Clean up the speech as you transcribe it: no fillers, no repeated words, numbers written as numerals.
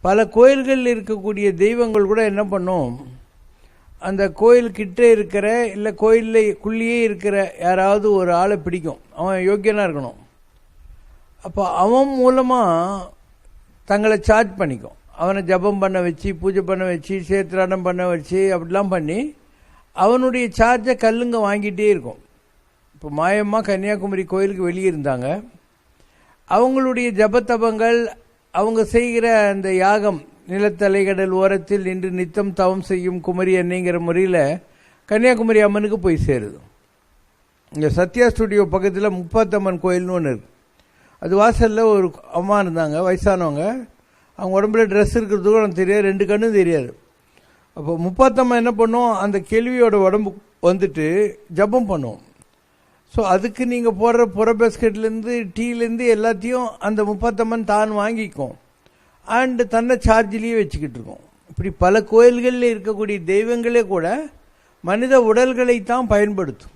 பல கோயில்களில் இருக்கக்கூடிய தெய்வங்கள் கூட என்ன பண்ணும், அந்த கோயில்கிட்ட இருக்கிற இல்லை கோயிலுக்குள்ளேயே இருக்கிற யாராவது ஒரு ஆளை பிடிக்கும். அவன் யோக்கியனாக இருக்கணும். அப்போ அவன் மூலமாக தங்களை சார்ஜ் பண்ணிக்கும். அவனை ஜபம் பண்ண வச்சு, பூஜை பண்ண வச்சு, சேத்திராடம் பண்ண வச்சு, அப்படிலாம் பண்ணி அவனுடைய சார்ஜை கல்லுங்க வாங்கிட்டே இருக்கும். இப்போ மாயம்மா கன்னியாகுமரி கோயிலுக்கு வெளியே இருந்தாங்க. அவங்களுடைய ஜபத்தபங்கள், அவங்க செய்கிற அந்த யாகம், நிலத்தலைகடல் ஓரத்தில் நின்று நித்தம் தவம் செய்யும் குமரி அன்னைங்கிற முறையில் கன்னியாகுமரி அம்மனுக்கு போய் சேருது. இங்கே சத்யா ஸ்டுடியோ பக்கத்தில் முப்பாத்தம்மன் கோயில்னு ஒன்று இருக்குது. அது வாசலில் ஒரு அம்மா இருந்தாங்க, வயசானவங்க. அவங்க உடம்புல ட்ரெஸ் இருக்கிறது கூட எனக்கு தெரியாது, 2 கண்ணும் தெரியாது. அப்போ முப்பாத்தம்மா என்ன பண்ணும், அந்த கேள்வியோட உடம்பு வந்துட்டு ஜபம் பண்ணுவோம். ஸோ அதுக்கு நீங்கள் போடுற புற பேஸ்கெட்லேருந்து டீலேருந்து எல்லாத்தையும் அந்த முப்பாத்தம்மன் தான் வாங்கிக்கும். அண்டு தன்னை சார்ஜிலேயே வச்சுக்கிட்டு இருக்கோம். இப்படி பல கோயில்களில் இருக்கக்கூடிய தெய்வங்களே கூட மனித உடல்களை தான் பயன்படுத்தும்.